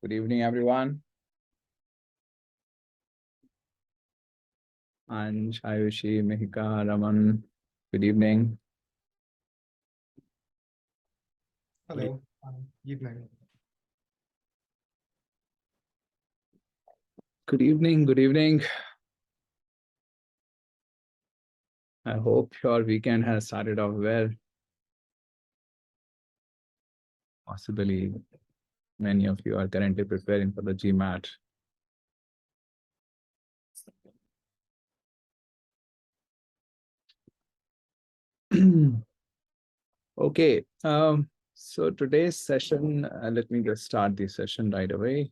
Good evening, everyone. Ansh, Ayushi, Mehika, Raman. Good evening. Hello. Evening. Good evening. Good evening. I hope your weekend has started off well. Possibly many of you are currently preparing for the GMAT. Okay. So today's session, let me just start the session right away.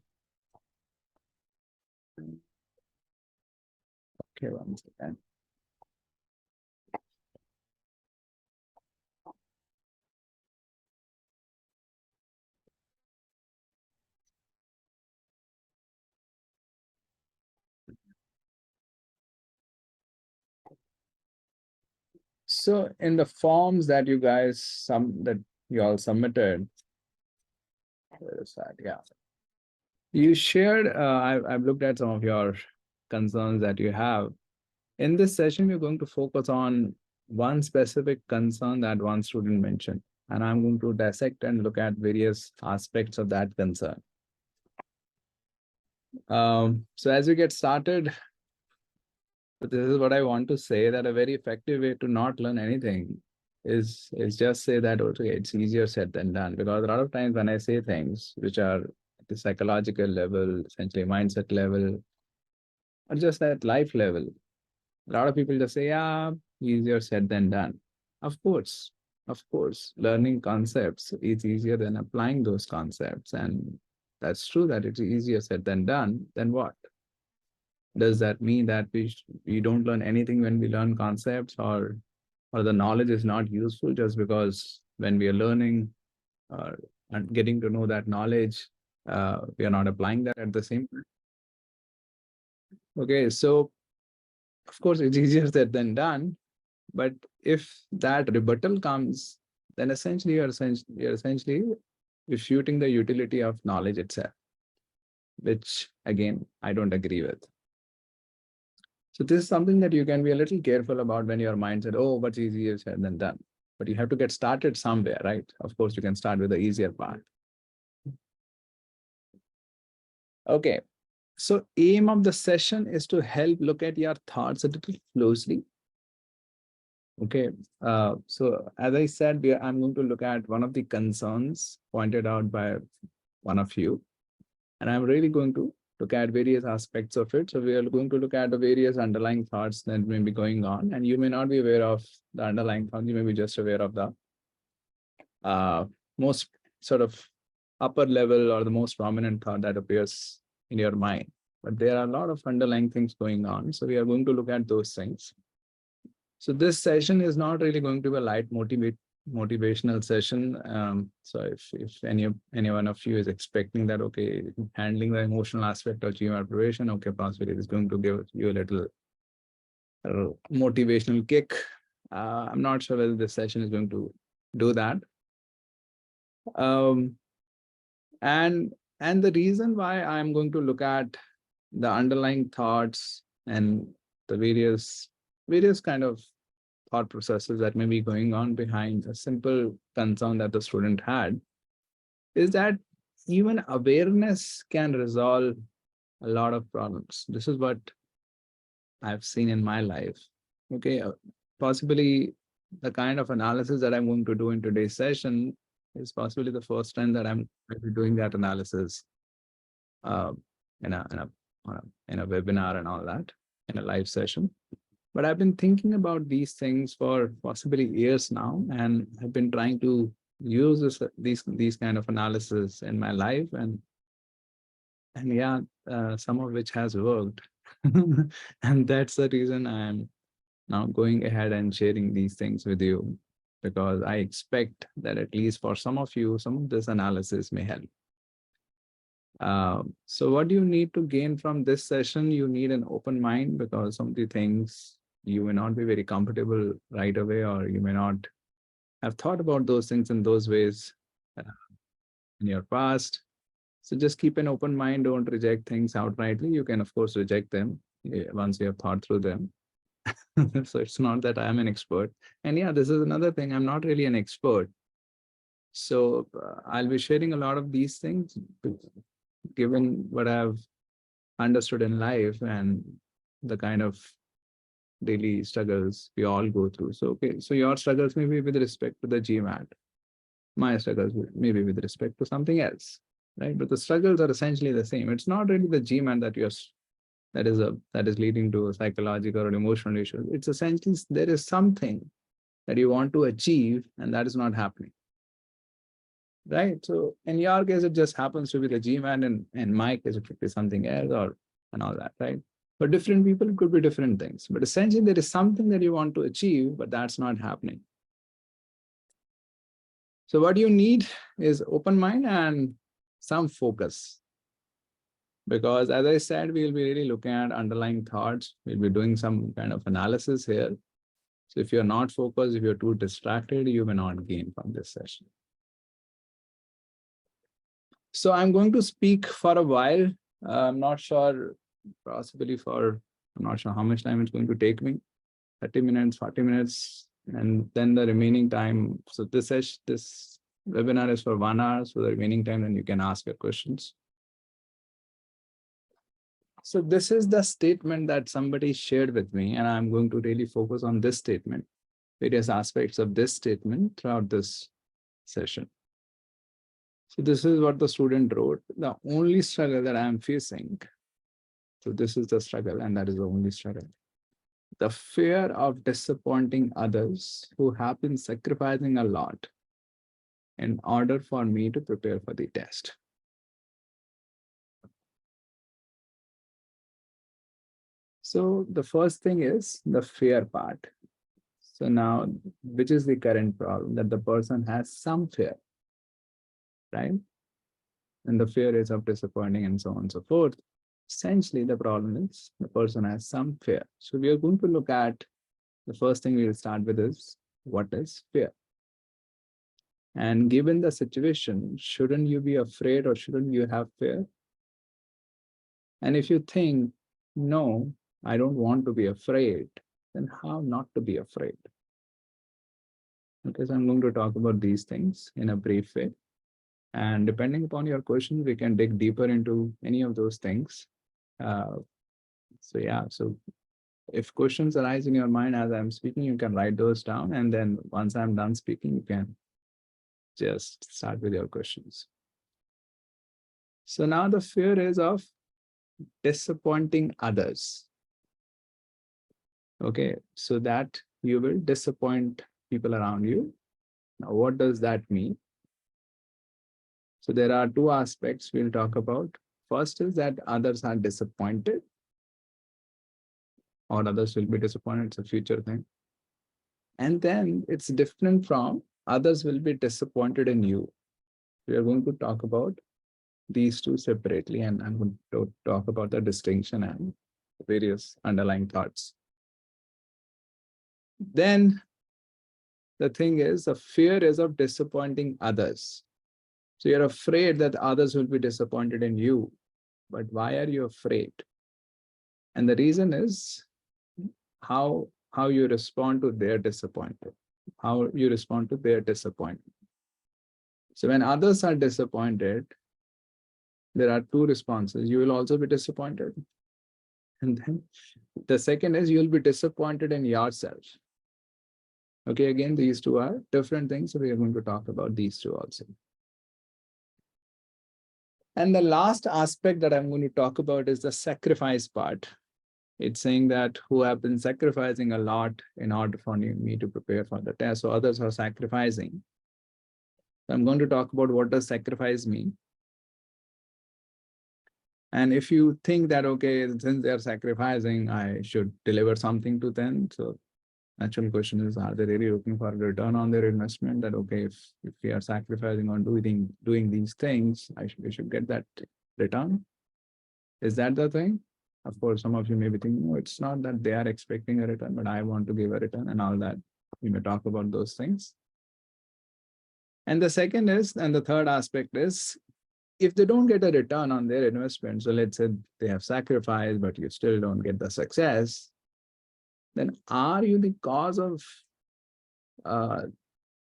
Okay, one second. So in the forms that you guys that you all submitted, where is that? Yeah. You shared, I've looked at some of your concerns that you have. In this session, we're going to focus on one specific concern that one student mentioned, and I'm going to dissect and look at various aspects of that concern. So as we get started, this is what I want to say, that a very effective way to not learn anything is just say that, okay, it's easier said than done. Because a lot of times when I say things which are at the psychological level, essentially mindset level, or just at life level, a lot of people just say, yeah, easier said than done. Of course, learning concepts is easier than applying those concepts. And that's true that it's easier said than done. Then what? Does that mean that we don't learn anything when we learn concepts, or the knowledge is not useful just because when we are learning and getting to know that knowledge, we are not applying that at the same time? Okay, so of course it's easier said than done. But if that rebuttal comes, then essentially you're essentially refuting the utility of knowledge itself, which again I don't agree with. So this is something that you can be a little careful about when your mind said, "Oh, what's easier said than done." But you have to get started somewhere, right? Of course, you can start with the easier part. Okay. So aim of the session is to help look at your thoughts a little closely. Okay, so as I said, I'm going to look at one of the concerns pointed out by one of you, and I'm really going to look at various aspects of it. So we are going to look at the various underlying thoughts that may be going on, and you may not be aware of the underlying thoughts. You may be just aware of the most sort of upper level or the most prominent thought that appears in your mind. But there are a lot of underlying things going on. So we are going to look at those things. So this session is not really going to be a light motivational session. So if any one of you is expecting that, okay, handling the emotional aspect of GMAT preparation, okay, possibly it is going to give you a little motivational kick. I'm not sure whether this session is going to do that. And the reason why I'm going to look at the underlying thoughts and the various kind of thought processes that may be going on behind a simple concern that the student had is that even awareness can resolve a lot of problems. This is what I've seen in my life. Okay, possibly the kind of analysis that I'm going to do in today's session is possibly the first time that I'm doing that analysis uh, in a webinar and all that, in a live session. But I've been thinking about these things for possibly years now, and I've been trying to use these kind of analysis in my life, and yeah, some of which has worked, and that's the reason I'm now going ahead and sharing these things with you, because I expect that at least for some of you, some of this analysis may help. So what do you need to gain from this session? You need an open mind, because some of the things you may not be very comfortable right away, or you may not have thought about those things in those ways in your past. So just keep an open mind, don't reject things outrightly. You can, of course, reject them once you have thought through them. So it's not that I am an expert. And yeah, this is another thing. I'm not really an expert. So I'll be sharing a lot of these things given what I've understood in life and the kind of daily struggles we all go through. So, okay, so your struggles may be with respect to the GMAT. My struggles may be with respect to something else, right? But the struggles are essentially the same. It's not really the GMAT that is leading to a psychological or emotional issue. It's essentially there is something that you want to achieve and that is not happening. Right. So in your case, it just happens to be the GMAT, and in my case, it could be something else or and all that, right? For different people, it could be different things. But essentially, there is something that you want to achieve, but that's not happening. So what you need is open mind and some focus. Because as I said, we'll be really looking at underlying thoughts. We'll be doing some kind of analysis here. So if you're not focused, if you're too distracted, you may not gain from this session. So I'm going to speak for a while. I'm not sure, possibly I'm not sure how much time it's going to take me, 30 minutes, 40 minutes, and then the remaining time. So this webinar is for 1 hour. So the remaining time, then you can ask your questions. So this is the statement that somebody shared with me, and I'm going to really focus on this statement, various aspects of this statement throughout this session. So this is what the student wrote. The only struggle that I am facing. So this is the struggle, and that is the only struggle. The fear of disappointing others who have been sacrificing a lot in order for me to prepare for the test. So the first thing is the fear part. So now, which is the current problem? That the person has some fear, right? And the fear is of disappointing and so on and so forth. Essentially, the problem is the person has some fear. So we are going to look at the first thing we will start with is what is fear? And given the situation, shouldn't you be afraid or shouldn't you have fear? And if you think, no, I don't want to be afraid, then how not to be afraid? Okay, so I'm going to talk about these things in a brief way. And depending upon your questions, we can dig deeper into any of those things. So yeah, so if questions arise in your mind as I'm speaking, you can write those down. And then once I'm done speaking, you can just start with your questions. So now the fear is of disappointing others. Okay, so that you will disappoint people around you. Now, what does that mean? So there are two aspects we'll talk about. First is that others are disappointed, or others will be disappointed. It's a future thing. And then it's different from others will be disappointed in you. We are going to talk about these two separately, and I'm going to talk about the distinction and various underlying thoughts. Then the thing is, the fear is of disappointing others. So you're afraid that others will be disappointed in you. But why are you afraid? And the reason is how you respond to their disappointment, how you respond to their disappointment. So when others are disappointed, there are two responses. You will also be disappointed. And then the second is you'll be disappointed in yourself. Okay, again, these two are different things. So we are going to talk about these two also. And the last aspect that I'm going to talk about is the sacrifice part. It's saying that who have been sacrificing a lot in order for me to prepare for the test. So others are sacrificing. So I'm going to talk about what does sacrifice mean. And if you think that, okay, since they're sacrificing, I should deliver something to them. So natural question is, are they really looking for a return on their investment? That, okay, if we are sacrificing on doing these things, we should get that return. Is that the thing? Of course, some of you may be thinking, no, it's not that they are expecting a return, but I want to give a return and all that. We may talk about those things. And the third aspect is if they don't get a return on their investment, so let's say they have sacrificed, but you still don't get the success, then are you the cause of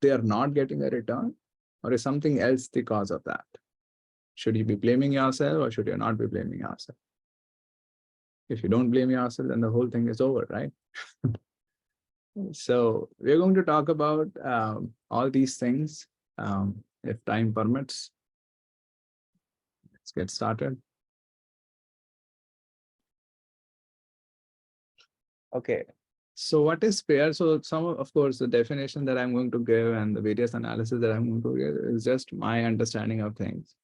they are not getting a return, or is something else the cause of that? Should you be blaming yourself or should you not be blaming yourself? If you don't blame yourself, then the whole thing is over, right? So we're going to talk about all these things if time permits. Let's get started. Okay. So what is fear? So of course, the definition that I'm going to give and the various analysis that I'm going to give is just my understanding of things.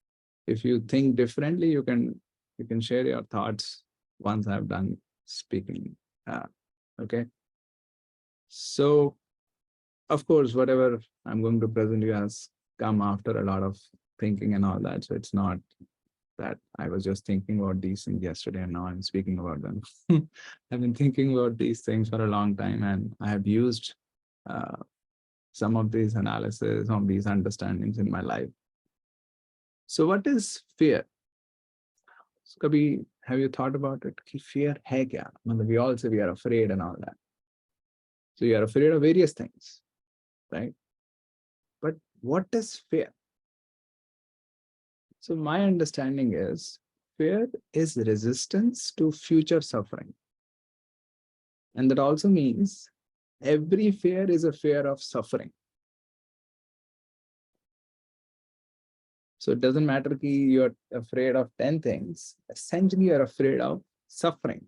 If you think differently, you can share your thoughts once I've done speaking. Okay. So, of course, whatever I'm going to present you has come after a lot of thinking and all that. So it's not that I was just thinking about these things yesterday and now I'm speaking about them. I've been thinking about these things for a long time, and I have used some of these analysis, some of these understandings in my life. So what is fear? So kabhi, have you thought about it? Ki fear hai kya? We all say we are afraid and all that. So you are afraid of various things, right? But what is fear? So my understanding is fear is resistance to future suffering. And that also means every fear is a fear of suffering. So it doesn't matter that you're afraid of 10 things, essentially you're afraid of suffering.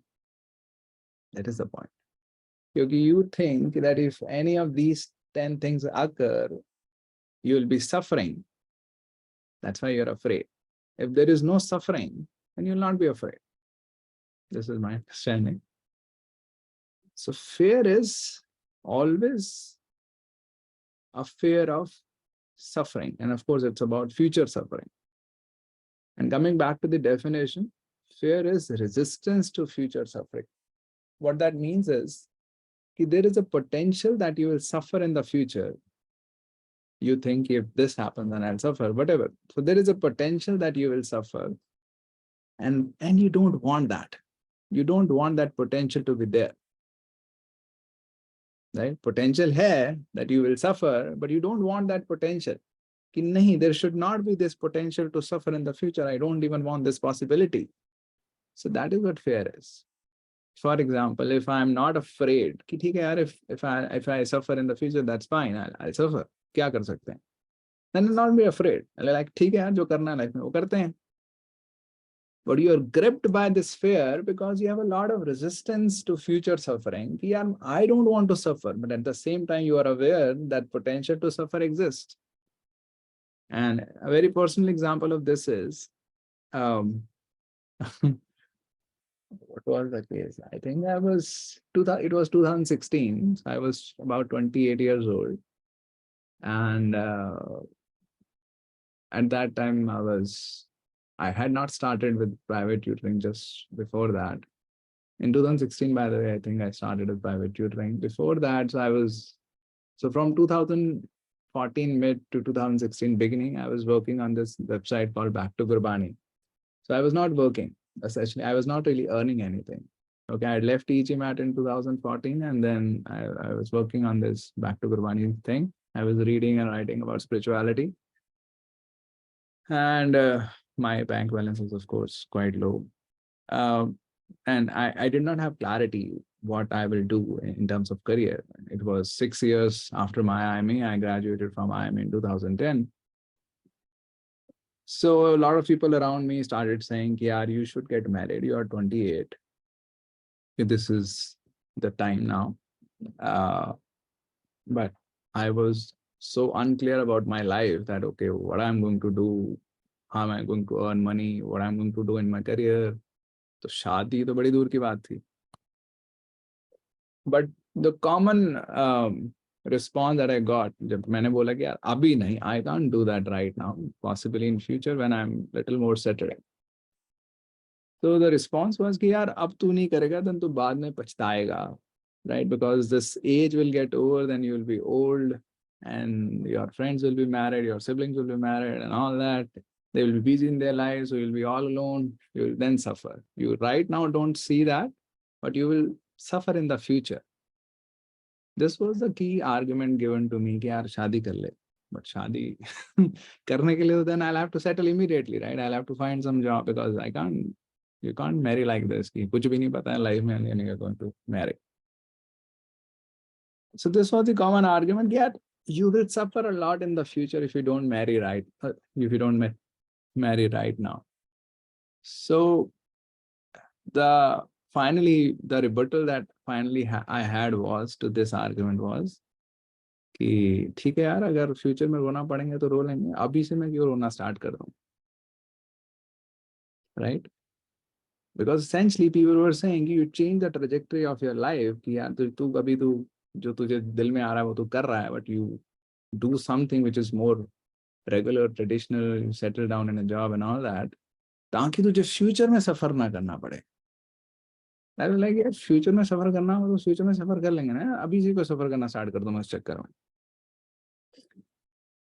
That is the point. Because you think that if any of these 10 things occur, you will be suffering. That's why you're afraid. If there is no suffering, then you'll not be afraid. This is my understanding. So fear is always a fear of suffering. And of course, it's about future suffering. And coming back to the definition, fear is resistance to future suffering. What that means is that there is a potential that you will suffer in the future. You think if this happens, then I'll suffer, whatever. So there is a potential that you will suffer. And you don't want that. You don't want that potential to be there. Right? Potential hai that you will suffer, but you don't want that potential. Ki nahi, there should not be this potential to suffer in the future. I don't even want this possibility. So that is what fear is. For example, if I'm not afraid, ki theek hai yaar, if I suffer in the future, that's fine. I'll suffer. Kya kar sakte hain? Then I'll not be afraid. I'll like, theek hai yaar, jo karna hai life mein, wo karte hain. But you are gripped by this fear because you have a lot of resistance to future suffering. I don't want to suffer, but at the same time, you are aware that potential to suffer exists. And a very personal example of this is, what was the case? I think it was 2016. So I was about 28 years old. And at that time, I had not started with private tutoring just before that. In 2016, by the way, I think I started with private tutoring. Before that, so from 2014 mid to 2016 beginning, I was working on this website called Back to Gurbani. So I was not working. Essentially, I was not really earning anything. Okay, I left EGMAT in 2014, and then I was working on this Back to Gurbani thing. I was reading and writing about spirituality. And my bank balance was, of course, quite low. And I did not have clarity what I will do in terms of career. It was 6 years after my IME. I graduated from IME in 2010. So a lot of people around me started saying, yeah, you should get married. You are 28. This is the time now. But I was so unclear about my life that, okay, what I'm going to do, how am I going to earn money, what I'm going to do in my career. तो शादी तो बड़ी दूर की बात थी. But the common response that I got, जब मैंने बोला कि यार अभी नहीं, I can't do that right now, possibly in future when I'm little more settled. So the response was कि यार अब तू नहीं करेगा, then तू बाद में पछताएगा, right? Because this age will get over, then you will be old, and your friends will be married, your siblings will be married, and all that. They will be busy in their lives, so you'll be all alone, you will then suffer. You right now don't see that, but you will suffer in the future. This was the key argument given to me कि यार शादी कर ले. But शादी करने के लिए then I'll have to settle immediately, right? I'll have to find some job because you can't marry like this. कि कुछ भी नहीं पता है life में and you're going to marry. So this was the common argument. Yeah, you will suffer a lot in the future if you don't marry right. If you don't marry right now. So finally the rebuttal that finally I had was to this argument was कि ठीक है यार, अगर future में रोना पड़ेंगे तो रो लेंगे, अभी से मैं क्यों रोना स्टार्ट कर दूं, right? Because essentially people were saying you change the trajectory of your life कि यार तू अभी तू जो तुझे दिल में आ रहा है वो तू कर रहा है, but you do something which is more regular, traditional, you settle down in a job and all that, ताकि तुझे फ्यूचर में सफर ना करना पड़े. I was like, यार फ्यूचर में सफर करना हो तो फ्यूचर में सफर कर लेंगे ना, अभी से को सफर करना स्टार्ट कर दूं मैं इस चक्कर में.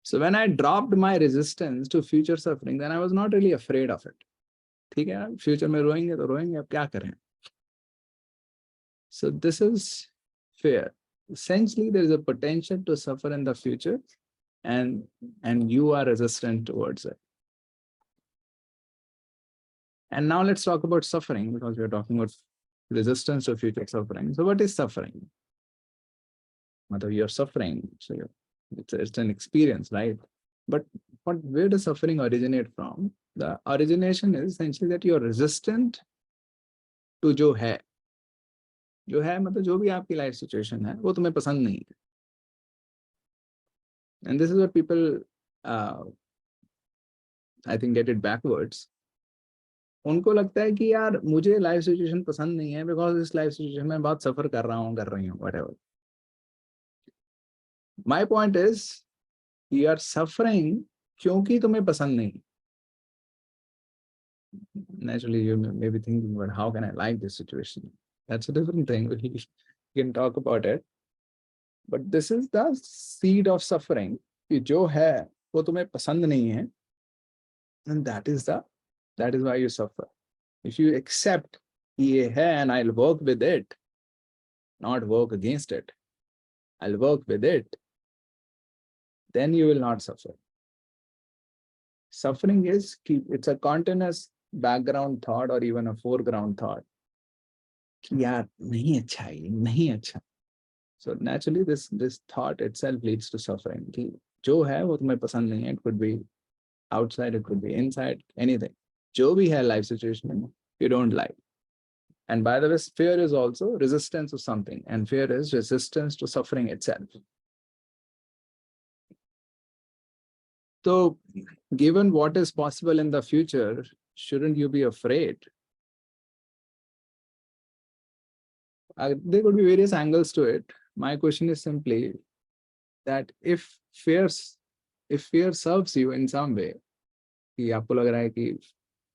So when I dropped my resistance to future suffering, then I was not really afraid of it. ठीक है, फ्यूचर में रोएंगे तो रोएंगे, अब क्या करें. So this is fear. Essentially, there is a potential to suffer in the future, and you are resistant towards it. And now let's talk about suffering, because we are talking about resistance to future suffering. So what is suffering? Whether you're suffering, so it's an experience, right? But where does suffering originate from? The origination is essentially that you're resistant to जो है मतलब जो भी आपकी life situation है वो तुम्हें पसंद नहीं है. And this is what people I think get it backwards. उनको लगता है कि यार मुझे लाइफ सिचुएशन पसंद नहीं है बिकॉज इस लाइफ सिचुएशन में बहुत सफर कर रही हूँ whatever. My point is you are suffering क्योंकि तुम्हें पसंद नहीं. Naturally you may be thinking, but how can I like this situation? That's a different thing. We can talk about it. But this is the seed of suffering. कि जो है वो तुम्हें पसंद नहीं है, and that is why you suffer. If you accept ये है and I'll work with it, not work against it, I'll work with it, then you will not suffer. Suffering is it's a continuous background thought or even a foreground thought. कि यार नहीं अच्छा है, नहीं अच्छा. So naturally this thought itself leads to suffering. कि जो है वो तुम्हें पसंद नहीं है. It could be outside, it could be inside, anything. जो भी है life situation you don't like. And by the way, fear is also resistance to something, and fear is resistance to suffering itself. So given what is possible in the future, shouldn't you be afraid? There could be various angles to it. My question is simply that if fear serves you in some way, कि आपको लग रहा है कि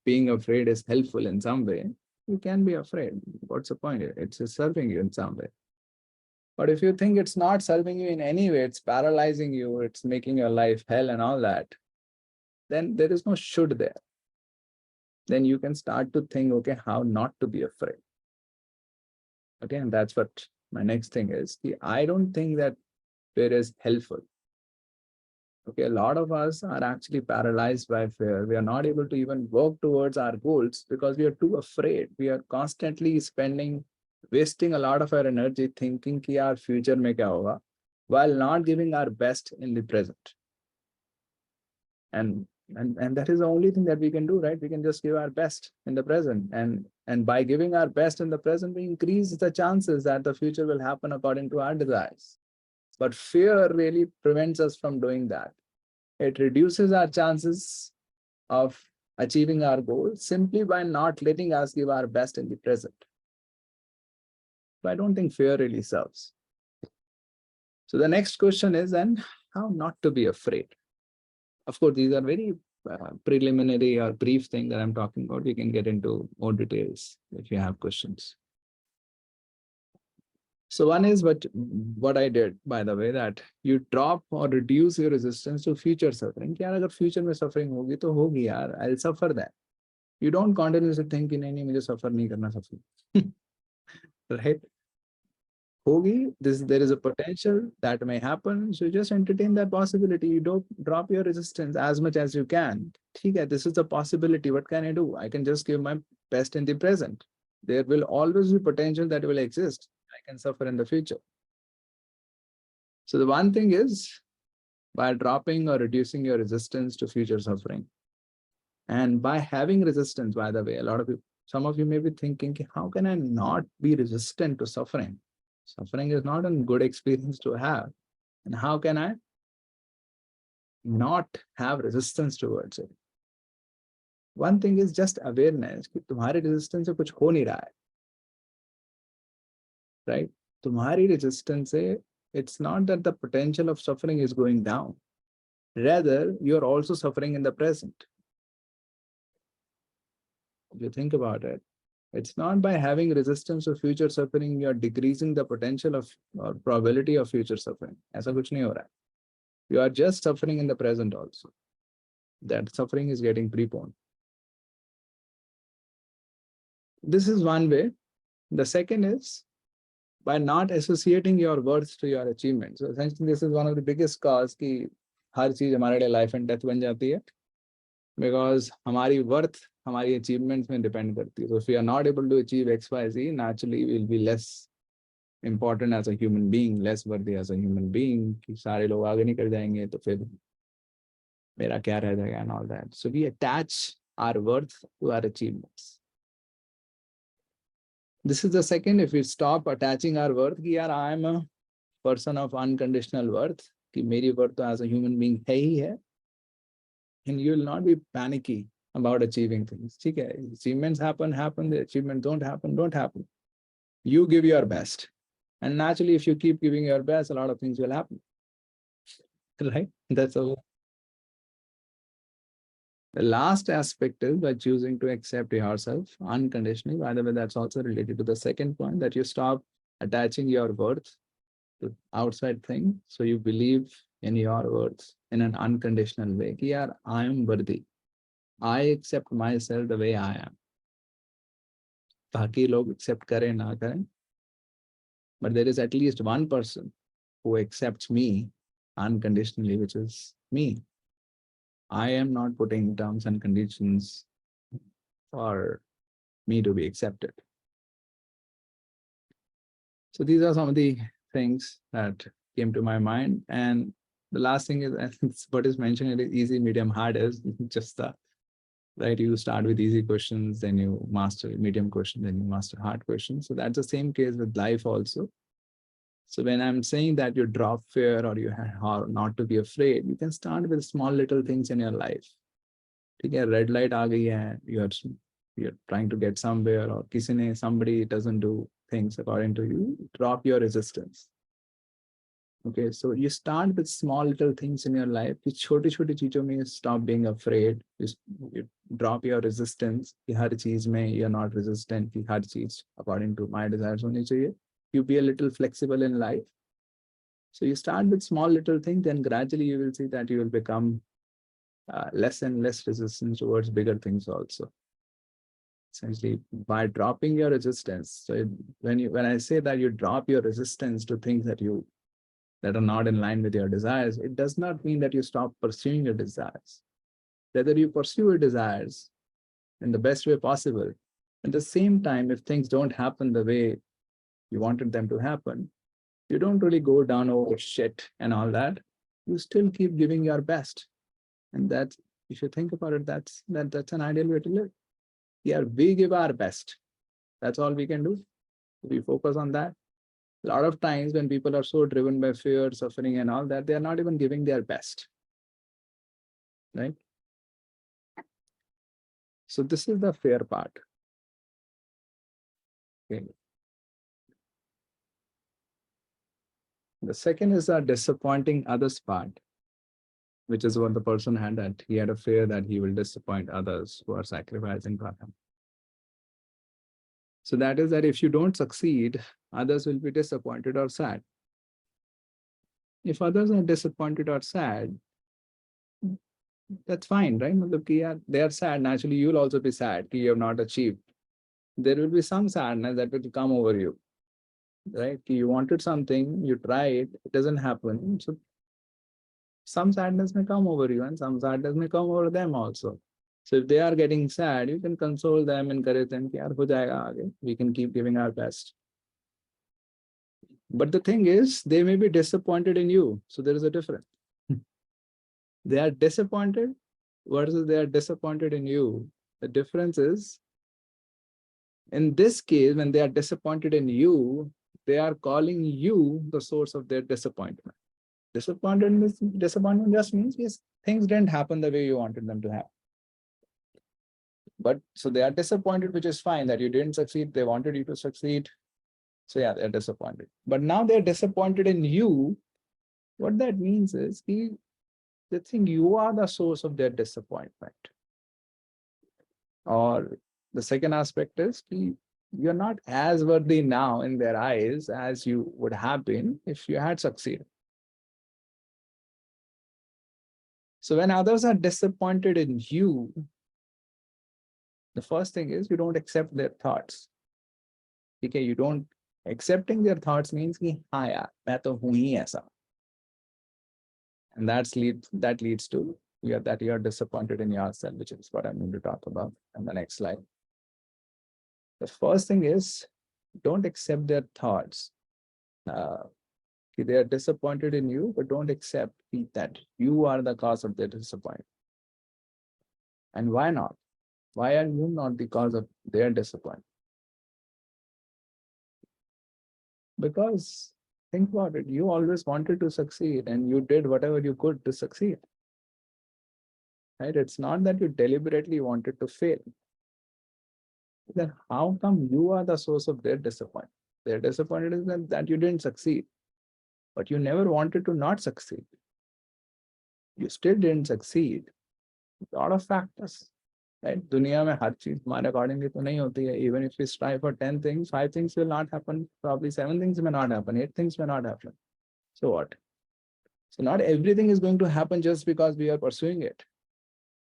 being afraid is helpful in some way, you can be afraid. What's the point? It's serving you in some way. But if you think it's not serving you in any way, it's paralyzing you, it's making your life hell and all that, then there is no should there. Then you can start to think, okay, how not to be afraid. Okay, and that's what my next thing is. I don't think that fear is helpful. Okay, a lot of us are actually paralyzed by fear. We are not able to even work towards our goals because we are too afraid. We are constantly wasting a lot of our energy thinking कि our future में क्या होगा, while not giving our best in the present. And that is the only thing that we can do, right? We can just give our best in the present, and by giving our best in the present, we increase the chances that the future will happen according to our desires. But fear really prevents us from doing that. It reduces our chances of achieving our goals simply by not letting us give our best in the present. So I don't think fear really serves. So the next question is then how not to be afraid. Of course, these are very preliminary or brief thing that I'm talking about. We can get into more details if you have questions. So one is what I did, by the way, that you drop or reduce your resistance to future suffering. कि यार अगर future में suffering होगी तो होगी यार, I'll suffer that. You don't continuously think कि नहीं मुझे suffer नहीं करना suffering, right? होगी, there is a potential that may happen, so just entertain that possibility. You don't drop your resistance as much as you can. ठीक है, this is a possibility. What can I do? I can just give my best in the present. There will always be potential that will exist. I can suffer in the future. So the one thing is, by dropping or reducing your resistance to future suffering, and by having resistance, by the way, some of you may be thinking, how can I not be resistant to suffering? Suffering is not a good experience to have. And how can I not have resistance towards it? One thing is just awareness कि तुम्हारी resistance से कुछ हो नहीं रहा है, right? तुम्हारी resistance से, it's not that the potential of suffering is going down. Rather, you're also suffering in the present. If you think about it, it's not by having resistance of future suffering, you're decreasing the potential of or probability of future suffering. ऐसा कुछ नहीं हो रहा है. You are just suffering in the present also. That suffering is getting preponed. This is one way. The second is by not associating your worth to your achievements. So essentially, this is one of the biggest cause कि हर चीज हमारे लिए life and death बन जाती है, because हमारी worth हमारी achievements में depend करती है. So if we are not able to achieve X, Y, Z, naturally we'll be less important as a human being, less worthy as a human being. कि सारे लोग आगे निकल जाएंगे तो फिर मेरा क्या रह जाएगा and all that. So we attach our worth to our achievements. This is the second. If we stop attaching our worth, कि यार I am a person of unconditional worth, कि मेरी worth तो as a human being है ही है, and you will not be panicky about achieving things. ठीक है, achievements happen, the achievements don't happen. You give your best. And naturally, if you keep giving your best, a lot of things will happen. Right? That's all. The last aspect is by choosing to accept yourself unconditionally. By the way, that's also related to the second point, that you stop attaching your worth to outside things. So you believe in your worth in an unconditional way. कि यार, I am worthy. I accept myself the way I am. बाकी लोग accept करें ना करें, but there is at least one person who accepts me unconditionally, which is me. I am not putting terms and conditions for me to be accepted. So these are some of the things that came to my mind. And the last thing is, I think what is mentioned, it is easy, medium, hard is just the, right? You start with easy questions, then you master medium questions, then you master hard questions. So that's the same case with life also. So when I'm saying that you drop fear or you have not to be afraid, you can start with small little things in your life. ठीक है, red light आ गई है, you're trying to get somewhere, or somebody doesn't do things according to you, drop your resistance. Okay, so you start with small little things in your life. कि छोटी-छोटी चीजों में stop being afraid. You drop your resistance. कि हर चीज में you're not resistant. कि हर चीज according to my desires होनी चाहिए. You be a little flexible in life. So you start with small little things, then gradually you will see that you will become less and less resistant towards bigger things also. Essentially, by dropping your resistance. So when I say that you drop your resistance to things that are not in line with your desires, it does not mean that you stop pursuing your desires. Rather, you pursue your desires in the best way possible. At the same time, if things don't happen the way you wanted them to happen, you don't really go down, oh shit, and all that. You still keep giving your best. And that's, if you think about it, that's an ideal way to live. Yeah, we give our best. That's all we can do. We focus on that. A lot of times when people are so driven by fear, suffering, and all that, they are not even giving their best. Right? So this is the fear part. Okay. The second is a disappointing others part, which is what the person had, that he had a fear that he will disappoint others who are sacrificing for him. So that is that if you don't succeed, others will be disappointed or sad. If others are disappointed or sad, that's fine, right? Matlab ki, yeah, they are sad. Naturally, you'll also be sad that you have not achieved. There will be some sadness that will come over you, right? You wanted something, you tried, it doesn't happen. So some sadness may come over you and some sadness may come over them also. So if they are getting sad, you can console them, encourage them, ki, yaar, ho jayega aage. We can keep giving our best. But the thing is, they may be disappointed in you. So there is a difference. They are disappointed versus they are disappointed in you. The difference is, in this case, when they are disappointed in you, they are calling you the source of their disappointment. Disappointment just means, yes, things didn't happen the way you wanted them to happen. But so they are disappointed, which is fine that you didn't succeed. They wanted you to succeed. So yeah, they're disappointed. But now they're disappointed in you. What that means is they think you are the source of their disappointment. Or the second aspect is you're not as worthy now in their eyes as you would have been if you had succeeded. So when others are disappointed in you, the first thing is you don't accept their thoughts. Okay, you don't accepting their thoughts means ki, हाँ यार, मैं तो हूँ ही ऐसा. And that leads to that you are disappointed in yourself, which is what I'm going to talk about in the next slide. The first thing is don't accept their thoughts. They are disappointed in you, but don't accept that you are the cause of their disappointment. And why not? Why are you not the cause of their disappointment? Because think about it, you always wanted to succeed and you did whatever you could to succeed. Right? It's not that you deliberately wanted to fail. Then how come you are the source of their disappointment? Their disappointment is that you didn't succeed, but you never wanted to not succeed. You still didn't succeed. A lot of factors. Right? दुनिया में हर चीज हमारे accordingly तो नहीं होती है. Even if we strive for 10 things, 5 things will not happen. Probably 7 things may not happen. 8 things may not happen. So what? So not everything is going to happen just because we are pursuing it.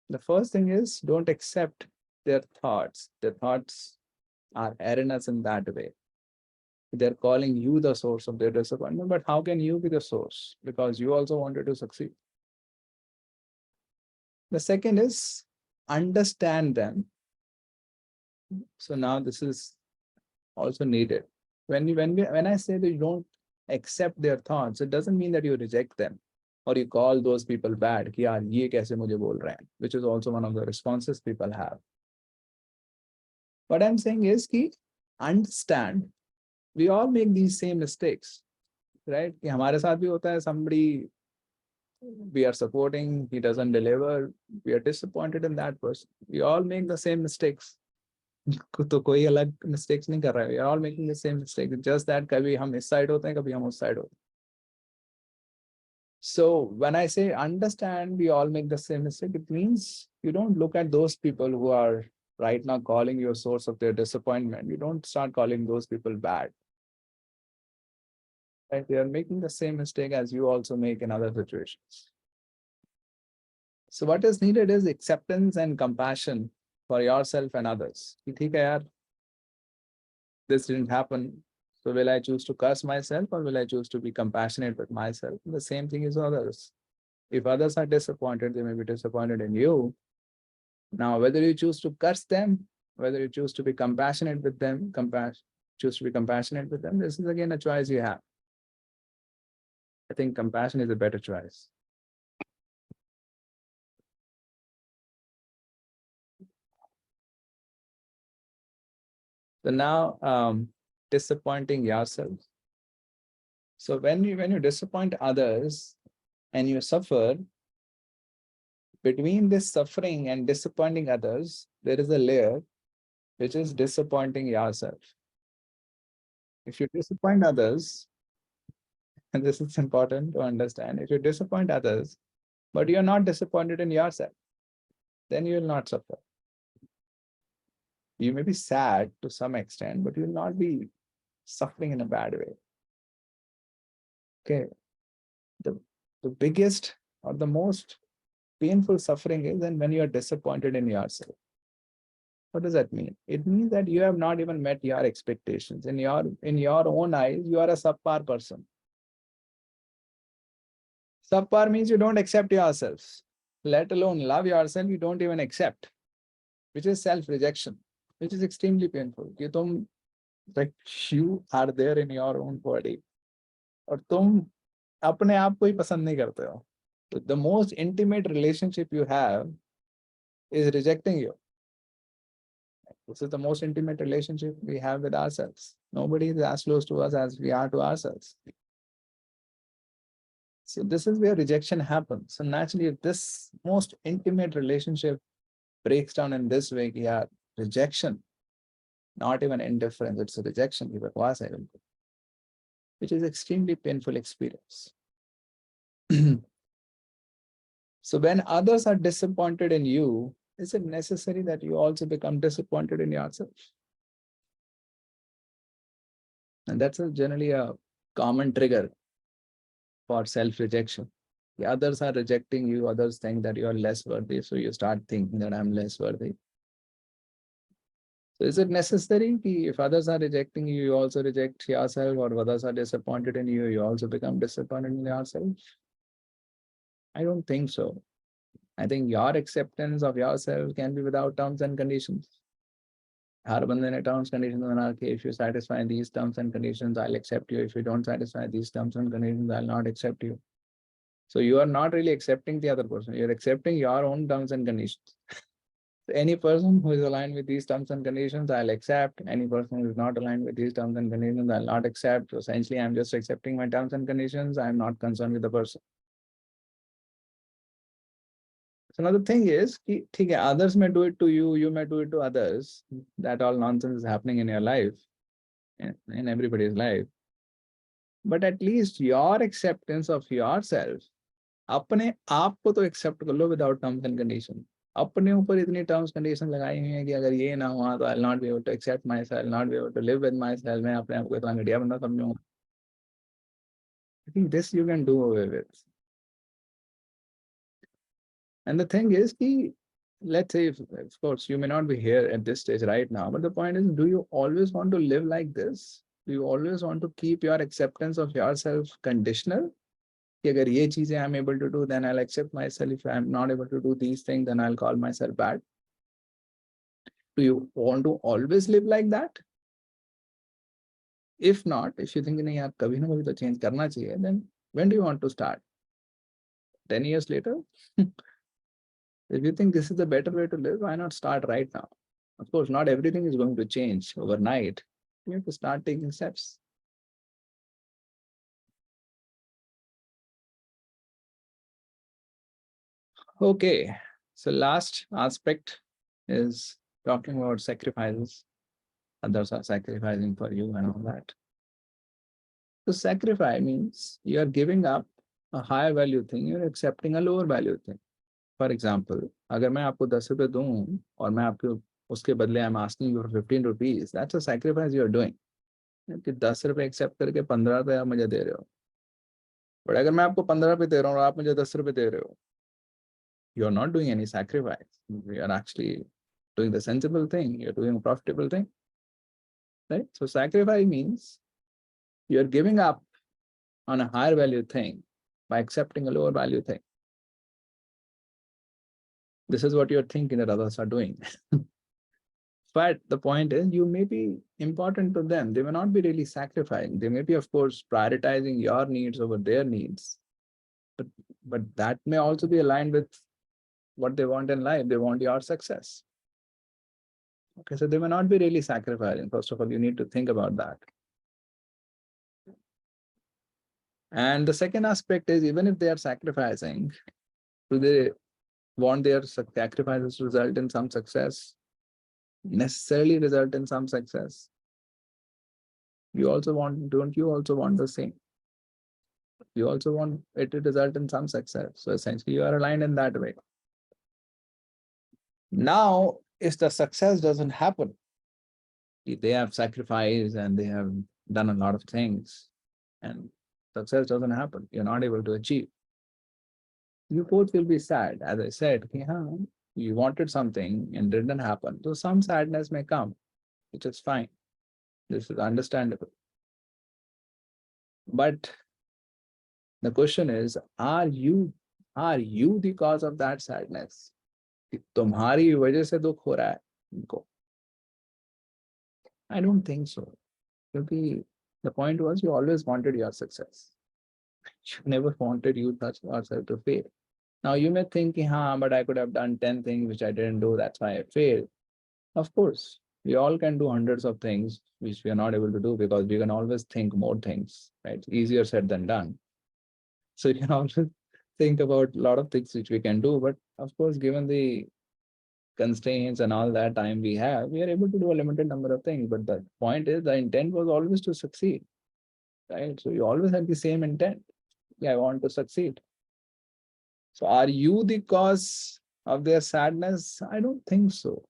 The first thing is don't accept their thoughts. Their thoughts are erroneous in that way. They're calling you the source of their disappointment, but how can you be the source? Because you also wanted to succeed. The second is understand them. So now this is also needed. When I say that you don't accept their thoughts, it doesn't mean that you reject them or you call those people bad, कि यार ये कैसे मुझे बोल रहे हैं, which is also one of the responses people have. What I'm saying is कि understand, we all make these same mistakes, right? कि हमारे साथ भी होता है, somebody we are supporting, he doesn't deliver, we are disappointed in that person. We all make the same mistakes. तो कोई अलग mistakes नहीं कर रहा है. We are all making the same mistake. Just that कभी हम इस side होते हैं, कभी हम उस side होते हैं. So when I say understand, we all make the same mistake, it means you don't look at those people who are right now calling you a source of their disappointment. You don't start calling those people bad. Right? They are making the same mistake as you also make in other situations. So what is needed is acceptance and compassion for yourself and others. ठीक है यार, this didn't happen. So will I choose to curse myself or will I choose to be compassionate with myself? The same thing is others. If others are disappointed, they may be disappointed in you. Now, whether you choose to curse them, whether you choose to be compassionate with them, choose to be compassionate with them, this is again a choice you have. I think compassion is a better choice. So now, disappointing yourself. So when you disappoint others and you suffer, between this suffering and disappointing others, there is a layer which is disappointing yourself. If you disappoint others, and this is important to understand, if you disappoint others, but you're not disappointed in yourself, then you will not suffer. You may be sad to some extent, but you will not be suffering in a bad way. Okay. The biggest or the most painful suffering is then when you are disappointed in yourself. What does that mean? It means that you have not even met your expectations. In your own eyes, you are a subpar person. Subpar means you don't accept yourselves, let alone love yourself, you don't even accept, which is self-rejection, which is extremely painful. Like you are there in your own body और तुम अपने आप को ही पसंद नहीं करते हो. So the most intimate relationship you have is rejecting you. This is the most intimate relationship we have with ourselves. Nobody is as close to us as we are to ourselves. So this is where rejection happens. So naturally, if this most intimate relationship breaks down in this way, yeah, rejection, not even indifference, it's a rejection, which is extremely painful experience. So when others are disappointed in you, is it necessary that you also become disappointed in yourself? And that's generally a common trigger for self-rejection. The others are rejecting you, others think that you are less worthy, so you start thinking that I'm less worthy. So is it necessary that if others are rejecting you, you also reject yourself, or others are disappointed in you, you also become disappointed in yourself? I don't think so. I think your acceptance of yourself can be without terms and conditions. हर बंदे ने terms conditions बना के if you satisfy these terms and conditions, I'll accept you. If you don't satisfy these terms and conditions, I'll not accept you. So you are not really accepting the other person. You're accepting your own terms and conditions. So any person who is aligned with these terms and conditions, I'll accept. Any person who is not aligned with these terms and conditions, I'll not accept. So essentially, I'm just accepting my terms and conditions. I'm not concerned with the person. So another thing is, others may do it to you, you may do it to others. That all nonsense is happening in your life, in everybody's life. But at least your acceptance of yourself, अपने आप को तो accept कर लो without terms and conditions. अपने ऊपर इतनी terms conditions लगाई हुई हैं कि अगर ये ना हुआ तो I'll not be able to accept myself, not be able to live with myself. मैं अपने आप को इतना घटिया बंदा समझूंगा. I think this you can do away with. And the thing is, let's say, of course, you may not be here at this stage right now, but the point is, do you always want to live like this? Do you always want to keep your acceptance of yourself conditional? If I'm able to do, then I'll accept myself. If I'm not able to do these things, then I'll call myself bad. Do you want to always live like that? If not, if you think kabhi na kabhi to change karna chahiye, then when do you want to start? 10 years later? If you think this is the better way to live, why not start right now? Of course, not everything is going to change overnight. You have to start taking steps. Okay, so last aspect is talking about sacrifices. Others are sacrificing for you and all that. So sacrifice means you are giving up a higher value thing, you're accepting a lower value thing. For example, अगर मैं आपको 10 रुपए दूं और मैं आपको उसके बदले I'm asking you for 15 rupees, that's a sacrifice you're doing. कि 10 रुपए एक्सेप्ट करके 15 रुपए आप मुझे दे रहे हो. बट अगर मैं आपको 15 रुपए दे रहा हूँ और आप मुझे 10 रुपए दे रहे हो, you're not doing any sacrifice. You're actually doing the sensible thing. You're doing a profitable thing. Right? So sacrifice means you're giving up on a higher value thing by accepting a lower value thing. This is what you're thinking that others are doing. But the point is, you may be important to them. They may not be really sacrificing. They may be, of course, prioritizing your needs over their needs. But that may also be aligned with what they want in life. They want your success. Okay, so they may not be really sacrificing. First of all, you need to think about that. And the second aspect is, even if they are sacrificing, do they want their sacrifices to result in some success? Necessarily result in some success? You also want, don't you also want the same? You also want it to result in some success. So essentially, you are aligned in that way. Now, if the success doesn't happen, they have sacrificed and they have done a lot of things and success doesn't happen. You're not able to achieve. You both will be sad. As I said, you wanted something and didn't happen. So some sadness may come, which is fine. This is understandable. But the question is, are you the cause of that sadness? कि तुम्हारी वजह से दुख हो रहा है उनको? I don't think so. Because the point was you always wanted your success. You never wanted yourself to fail. Now you may think, but I could have done 10 things which I didn't do. That's why I failed. Of course, we all can do hundreds of things which we are not able to do because we can always think more things, right? It's easier said than done. So you can always think about a lot of things which we can do. But of course, given the constraints and all that time we have, we are able to do a limited number of things. But the point is, the intent was always to succeed, right? So you always had the same intent. Yeah, I want to succeed. So are you the cause of their sadness? I don't think so.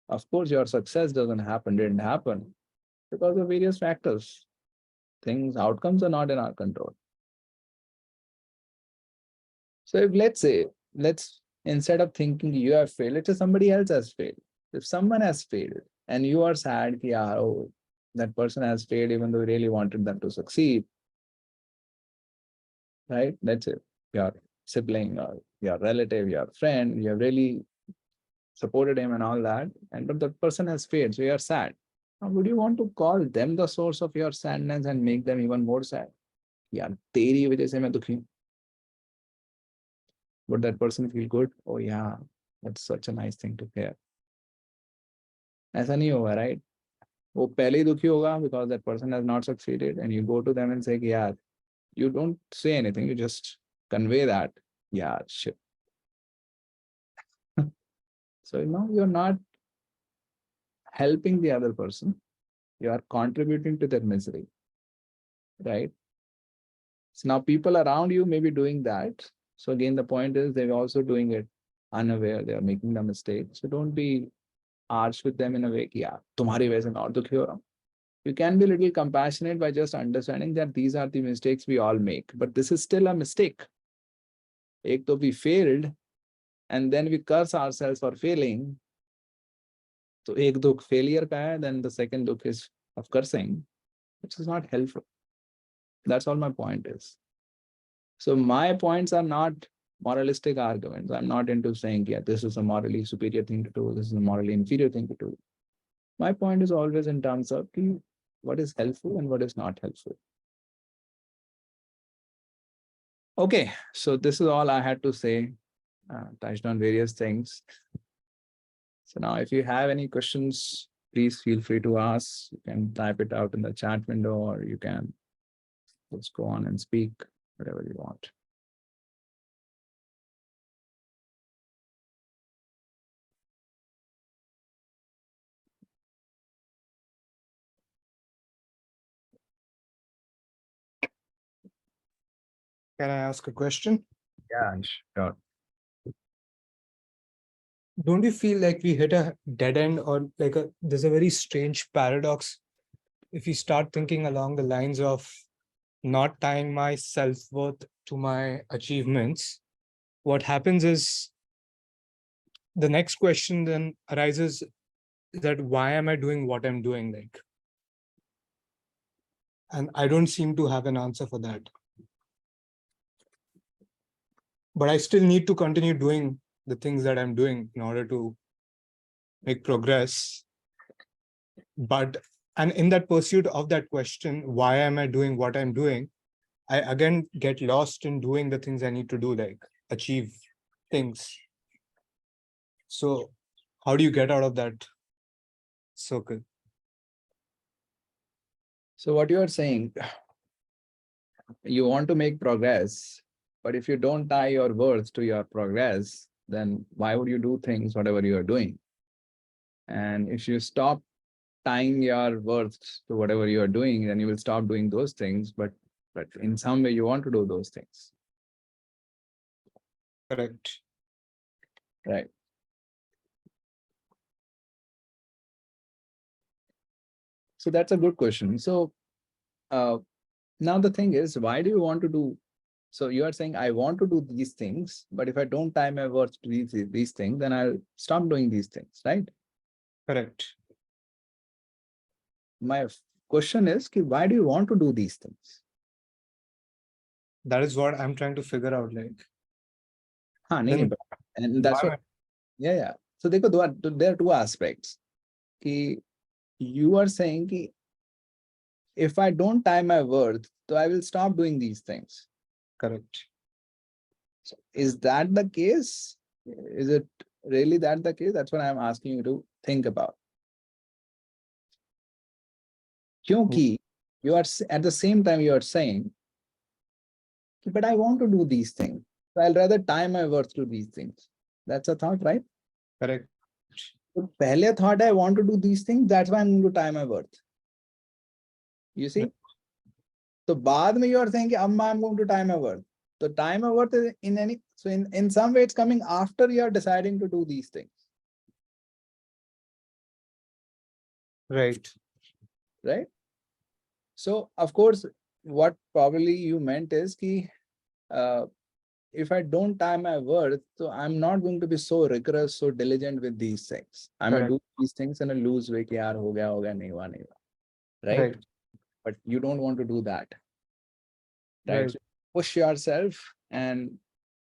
Of course, your success didn't happen because of various factors. Outcomes are not in our control. So if let's instead of thinking you have failed, let's say somebody else has failed. If someone has failed and you are sad, oh, that person has failed even though you really wanted them to succeed, right? That's it. Your sibling or your relative, your friend, you have really supported him and all that, but the person has failed, so you are sad. Now, would you want to call them the source of your sadness and make them even more sad? Yeah, तेरी वजह से मैं दुखी हूँ. Would that person feel good? Oh yeah, that's such a nice thing to hear. ऐसा नहीं होगा, right? वो पहले ही दुखी होगा because that person has not succeeded, and you go to them and say, yeah, you don't say anything, you just convey that, yeah, shit. So you're not helping the other person, you are contributing to their misery, right? So now people around you may be doing that. So again, the point is they're also doing it unaware, they're making the mistake. So don't be harsh with them in a way, yeah, तुम्हारी वजह से मैं और दुखी हो रहा हूँ. You can be a little compassionate by just understanding that these are the mistakes we all make, but this is still a mistake. एक तो we failed and then we curse ourselves for failing. So एक दुख failure का है, then the second दुख is of cursing, which is not helpful. That's all my point is. So my points are not moralistic arguments. I'm not into saying, yeah, this is a morally superior thing to do, this is a morally inferior thing to do. My point is always in terms of what is helpful and what is not helpful. Okay, so this is all I had to say. Touched on various things. So now if you have any questions, please feel free to ask. You can type it out in the chat window, or you can just go on and speak, whatever you want. Can I ask a question? Yeah, sure. Don't you feel like we hit a dead end, or there's a very strange paradox if you start thinking along the lines of not tying my self-worth to my achievements? What happens is the next question then arises that why am I doing what I'm doing? And I don't seem to have an answer for that. But I still need to continue doing the things that I'm doing in order to make progress. And in that pursuit of that question, why am I doing what I'm doing? I again get lost in doing the things I need to do, like achieve things. So how do you get out of that circle? So what you are saying, you want to make progress, but if you don't tie your worth to your progress, then why would you do things, whatever you are doing? And if you stop tying your worth to whatever you are doing, then you will stop doing those things, but in some way you want to do those things. Correct. Right. So that's a good question. So now the thing is, why do you want to do? So you are saying I want to do these things, but if I don't tie my worth to these things, then I'll stop doing these things, right? Correct. My question is, ki, why do you want to do these things? That is what I'm trying to figure out. Like, Haan, then nahi, but, and that's why what, yeah. So there are two aspects. Ki you are saying ki if I don't tie my worth, so I will stop doing these things. correct. So is that the case? Is it really that the case? That's what I'm asking you to think about. Kyunki you are at the same time you are saying, but I want to do these things. So I'll rather tie my worth to these things. That's a thought, right? Correct. So pehle thought I want to do these things. That's why I'm going to tie my worth. You see? So baad mein you are saying, Amma, I'm going to tie my worth. So tie my worth is in some way it's coming after you are deciding to do these things. Right. Right? So of course, what probably you meant is ki, if I don't tie my worth, so I'm not going to be so rigorous, so diligent with these things. I'm going to do these things in a loose way, ki yaar, ho gaya, nahi hua, nahi hua. Right? Right. But you don't want to do that. Right? Right. So push yourself, and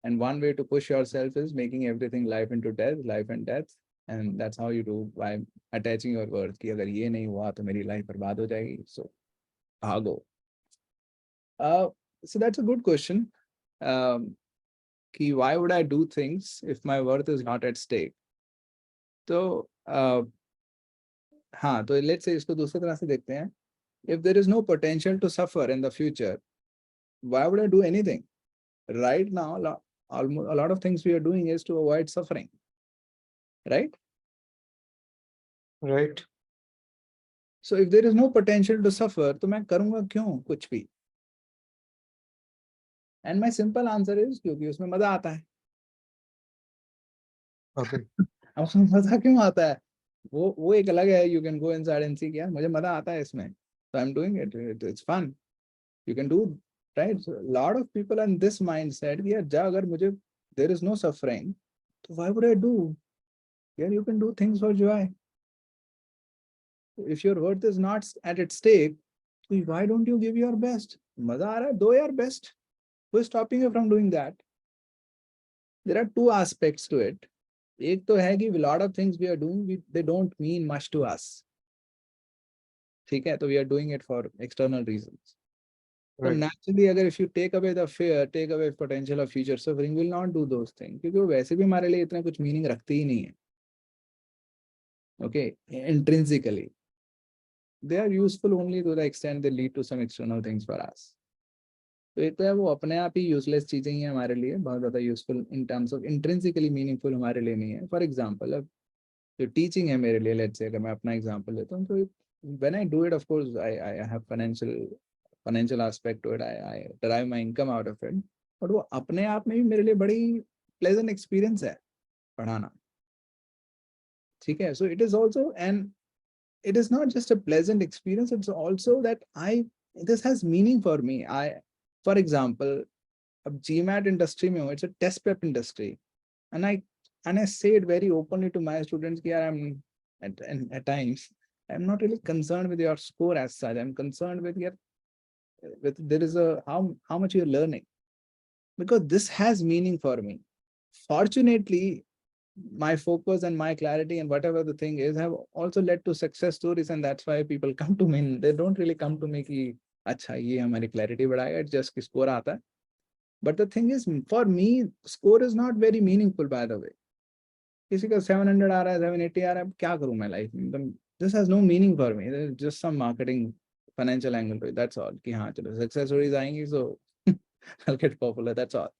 one way to push yourself is making everything life into death, life and death. And that's how you do by attaching your worth. Ki agar ye nahi hua, to meri life barbaad ho jayegi. So bhago. So that's a good question. Ki why would I do things if my worth is not at stake? So हाँ, तो let's say इसको दूसरी तरह से देखते हैं. If there is no potential to suffer in the future, why would I do anything? Right now, almost a lot of things we are doing is to avoid suffering. Right? Right. So if there is no potential to suffer, तो मैं करूँगा क्यों कुछ भी? And my simple answer is क्योंकि उसमें मजा आता है. Okay. अब उसमें मजा क्यों आता है? वो एक अलग है. You can go inside and see, यार मुझे मजा आता है इसमें. So I'm doing it. It's fun. You can do, right? So a lot of people are in this mindset, यार जा अगर मुझे there is no suffering, so why would I do? Yeah, you can do things for joy. If your worth is not at its stake, so why don't you give your best? मजा आ रहा है, दो यार best. Who is stopping you from doing that? There are two aspects to it. एक तो है कि a lot of things we are doing, they don't mean much to us. ठीक है, तो we are doing it for external reasons. So Right. naturally, अगर if you take away the fear, take away potential of future suffering, will not do those things. क्योंकि वो वैसे भी हमारे लिए इतना कुछ meaning रखते ही नहीं है. Okay, intrinsically, they are useful only to the extent they lead to some external things for us. तो एक तो है वो अपने आप ही यूजलेस चीजें ही हैं हमारे लिए, बहुत ज्यादा useful in terms of intrinsically meaningful हमारे लिए नहीं है. फॉर एग्जांपल, अब जो टीचिंग है मेरे लिए, लेट्स से अगर मैं अपना एग्जांपल लेता हूँ, तो when I do it, of course I have financial aspect to it, I derive my income out of it, but वो अपने आप में भी मेरे लिए बड़ी प्लेजेंट एक्सपीरियंस है पढ़ाना. ठीक है, so it is also, and it is not just a pleasant experience, it's also that this has meaning for me. For example, अब GMAT industry में हूँ, it's a test prep industry, and I say it very openly to my students कि यार I'm at times I'm not really concerned with your score as such. I'm concerned with there is a how much you're learning, because this has meaning for me. Fortunately, my focus and my clarity and whatever the thing is have also led to success stories, and that's why people come to me. They don't really come to me ki acha ye hamari clarity badhayega, it's just ki score aata hai. But the thing is, for me, score is not very meaningful, by the way. Kisi ka 700 aa raha hai, 780 aa raha hai, kya karu main life mein? This has no meaning for me. There's just some marketing financial angle to it, that's all. Ki haan chalo success stories aayenge, so I'll get popular, that's all.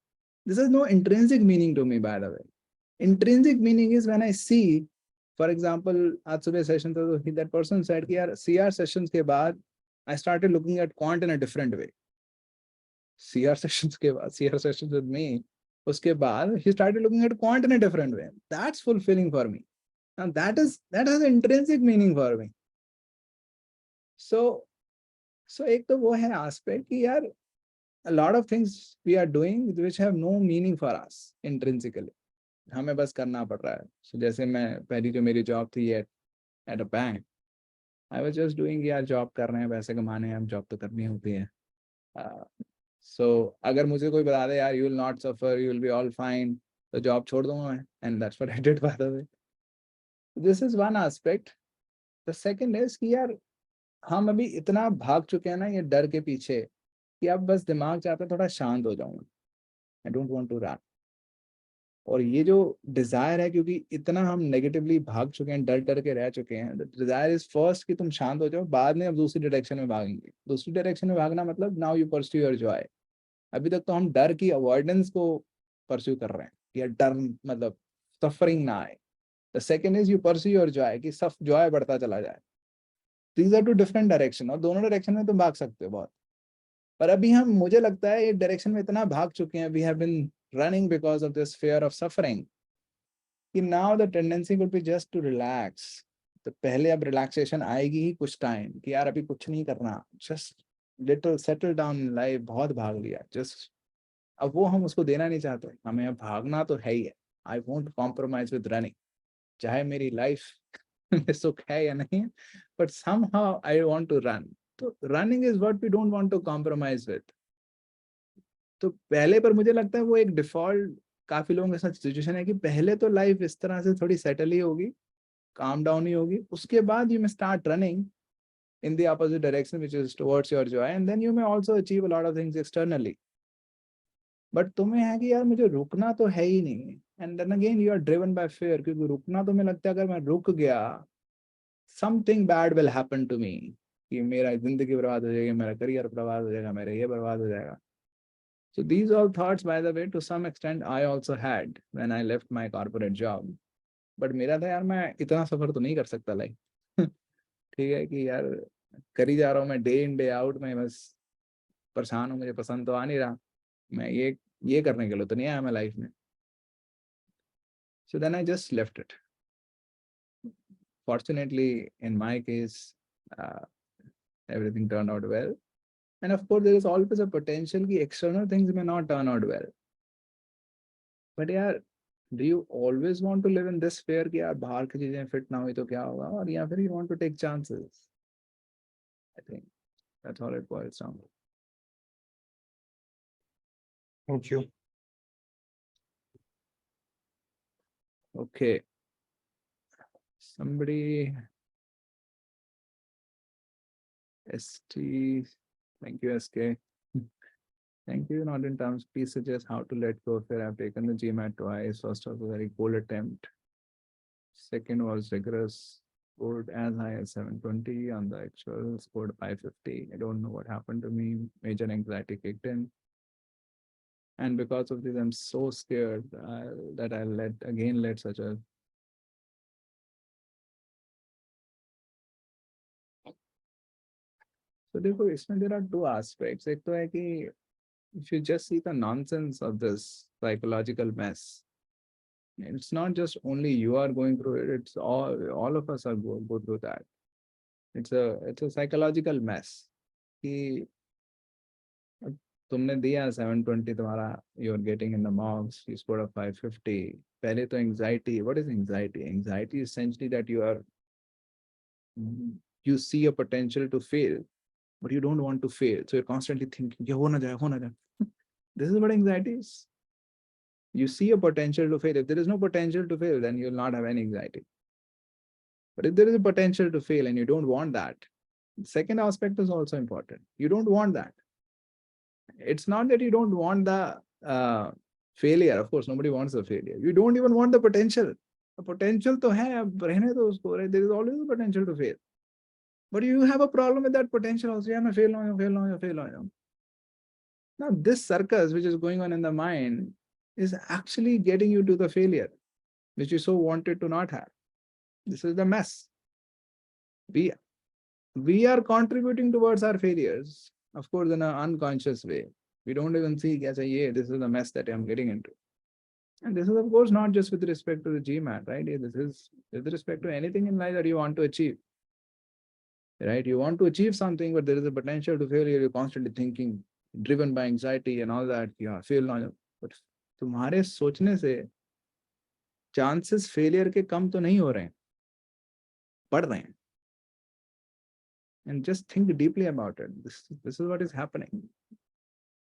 This has no intrinsic meaning to me, by the way. Intrinsic meaning is when I see, for example, आज सुबह session था, तो that person said कि यार CR sessions के बाद I started looking at quant in a different way. CR sessions के बाद, CR sessions with me, उसके बाद he started looking at quant in a different way. That's fulfilling for me. Now that has intrinsic meaning for me. So एक तो वो है aspect कि यार a lot of things we are doing which have no meaning for us intrinsically. हमें बस करना पड़ रहा है. So जैसे मैं पहली जो मेरी जॉब थी at a bank, I was just doing यार जॉब कर रहे हैं, पैसे कमाने हैं, हम जॉब तो करनी होती है. So अगर मुझे कोई बता दे यार you will not suffer, you will be all fine, तो जॉब छोड़ दूंगा मैं. And that's what I did by the way. This is one aspect. The second is कि यार हम अभी इतना भाग चुके हैं ना ये डर के पीछे कि अब बस दिमाग चाहता है थोड़ा शांत हो जाऊं. I don't want to run. और ये जो डिजायर है, क्योंकि इतना हम नेगेटिवली भाग चुके हैं, डर डर के रह चुके हैं, डिजायर इज फर्स्ट कि तुम शांत हो जाओ, बाद में अब दूसरी डायरेक्शन में भागेंगे. दूसरी डायरेक्शन में भागना मतलब now you pursue your Joy. अभी तक तो हम डर की अवॉइडेंस को परस्यू कर रहे हैं कि यार डर मतलब सफरिंग ना आए. The second is you pursue your joy कि सब जॉय बढ़ता चला जाए. These are two different direction, और दोनों डायरेक्शन में तुम भाग सकते हो बहुत. पर अभी हम, मुझे लगता है, एक डायरेक्शन में इतना भाग चुके हैं, we have been running because of this fear of suffering, कि now the tendency would be just to relax. तो पहले अब रिलैक्सेशन आएगी ही कुछ टाइम कि यार अभी कुछ नहीं करना, just little settle down in life. बहुत भाग लिया, जस्ट अब वो हम उसको देना नहीं चाहते. हमें अब भागना तो है ही है. I won't compromise with running, चाहे मेरी लाइफ में सुख है या नहीं, but somehow I want to run. तो running is what we don't want to compromise with. तो पहले, पर मुझे लगता है वो एक डिफॉल्ट काफी लोगों के साथ सिचुएशन है कि पहले तो लाइफ इस तरह से थोड़ी सेटल ही होगी, काम डाउन ही होगी, उसके बाद you may start running in the opposite direction which is towards your joy, and then you may also achieve a lot of things externally. But तुम्हें है कि यार मुझे रुकना तो है ही नहीं. And then again you are driven by fear, क्योंकि रुकना तो मुझे लगता है अगर मैं रुक गया something bad will happen to me, कि मेरा जिंदगी बर्बाद हो जाएगी, मेरा करियर बर्बाद हो जाएगा, मेरा ये बर्बाद हो जाएगा. So these all thoughts, by the way, to some extent I also had when I left my corporate job. But मेरा था यार मैं इतना सफर तो नहीं कर सकता लाइक. ठीक है कि यार कर ही जा रहा हूँ मैं, डे इन डे आउट में, बस परेशान हूँ, मुझे पसंद तो आ नहीं रहा, मैं ये करने के लिए तो नहीं आया मैं लाइफ में. So then I just left it. Fortunately, in my case, uh, everything turned out well. And of course, there is always a potential that external things may not turn out well. But yeah, do you always want to live in this fear कि यार बाहर की चीजें fit ना हुई तो क्या होगा, और या फिर you want to take chances? I think that's all it boils down to. Thank you. Okay. Somebody, ST, thank you, SK. Thank you. Not in terms, please suggest how to let go of fear. I've taken the GMAT twice. First was a very cold attempt. Second was rigorous, scored as high as 720. On the actual, scored 550. I don't know what happened to me. Major anxiety kicked in. And because of this, I'm so scared that I'll let such a. So देखो इसमें there are two aspects. एक तो है कि if you just see the nonsense of this psychological mess, it's not just only you are going through it, it's all of us are go through that. It's a psychological mess कि तुमने दिया 720, तुम्हारा you are getting in the marks, you scored a 550. पहले तो anxiety. What is anxiety? Anxiety is essentially that you see a potential to fail, but you don't want to fail, so you're constantly thinking ये हो ना जाए. This is what anxiety is. You see a potential to fail. If there is no potential to fail, then you'll not have any anxiety. But if there is a potential to fail and you don't want that, the second aspect is also important. You don't want that. It's not that you don't want the failure. Of course, nobody wants the failure. You don't even want the potential. The potential to hai, ab rehne do usko, right? There is always a potential to fail. But you have a problem with that potential also. Yeah, I fail. Now, this circus which is going on in the mind is actually getting you to the failure, which you so wanted to not have. This is the mess. We are contributing towards our failures, of course, in an unconscious way. We don't even see as this is the mess that I'm getting into. And this is, of course, not just with respect to the GMAT, right? This is with respect to anything in life that you want to achieve. right? You want to achieve something, but there is a potential to failure. You're constantly thinking, driven by anxiety and all that. Yeah, fail now. But तुम्हारे सोचने से chances failure के कम तो नहीं हो रहे हैं, बढ़ रहे हैं. And just think deeply about it. This is what is happening.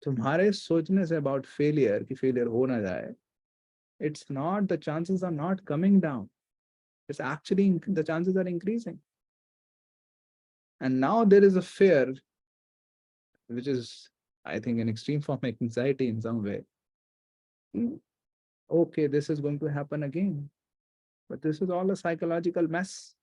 तुम्हारे सोचने से about failure कि failure हो ना जाए, it's not, the chances are not coming down. It's actually, the chances are increasing. And now there is a fear, which is, I think, an extreme form of anxiety in some way. Okay, this is going to happen again. But this is all a psychological mess,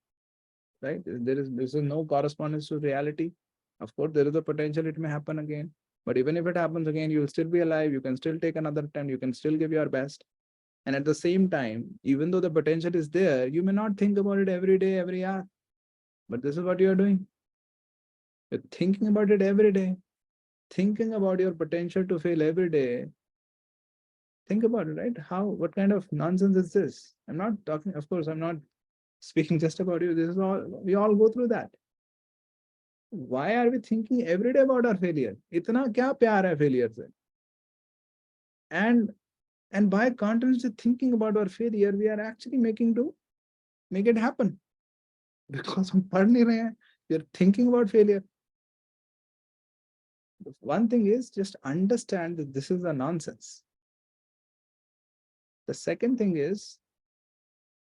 right? This is no correspondence to reality. Of course, there is a potential it may happen again. But even if it happens again, you'll still be alive. You can still take another attempt. You can still give your best. And at the same time, even though the potential is there, you may not think about it every day, every hour. But this is what you're doing. You're thinking about it every day, thinking about your potential to fail every day. Think about it, right? What kind of nonsense is this? I'm not talking, of course, I'm not speaking just about you. This is all, we all go through that. Why are we thinking every day about our failure? Itna kya pyar hai failure se? And by continuously thinking about our failure, we are actually make it happen. Because हम पढ़ नहीं रहे हैं, we are thinking about failure. One thing is just understand that this is a nonsense. The second thing is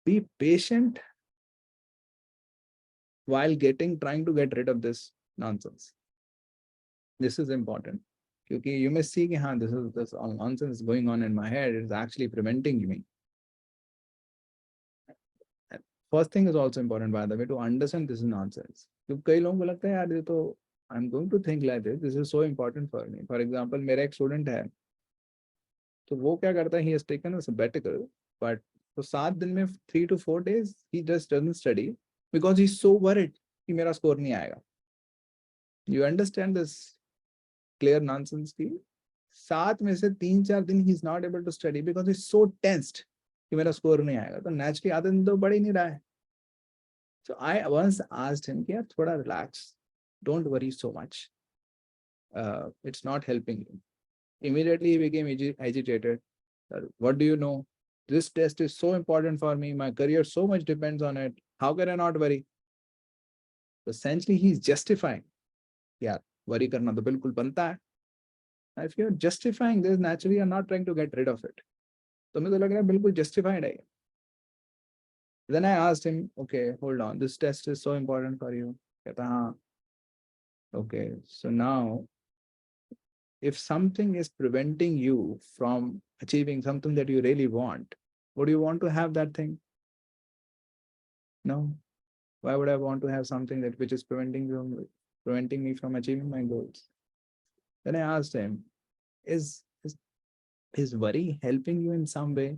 be patient while trying to get rid of this nonsense. This is important. Because you may see this all nonsense going on in my head is actually preventing me. First thing is also important, by the way, to understand this is nonsense. Because कई लोगों को लगता है यार ये तो I'm going to think like this. This is so important for me. For example, मेरा एक student है, तो वो क्या करता है? He has taken a sabbatical, but तो 7 दिन में 3 to 4 days he just doesn't study because he's so worried कि मेरा score नहीं आएगा. You understand this clear nonsense की 7 में से 3-4 दिन he's not able to study because he's so tensed कि मेरा score नहीं आएगा. तो naturally आधा दिन तो बढ़ ही नहीं रहा है. So I once asked him कि यार थोड़ा relax, don't worry so much. It's not helping you. Immediately he became agitated. What do you know? This test is so important for me. My career so much depends on it. How can I not worry? Essentially, he's justifying. Yeah, worry karna to bilkul banta hai. If you're justifying this, naturally you're not trying to get rid of it. तो मुझे लग रहा है बिल्कुल justified है. Then I asked him, okay, hold on, this test is so important for you. कहता हाँ. Okay, so now, if something is preventing you from achieving something that you really want, would you want to have that thing? No. Why would I want to have something which is preventing me from achieving my goals? Then I asked him, is worry helping you in some way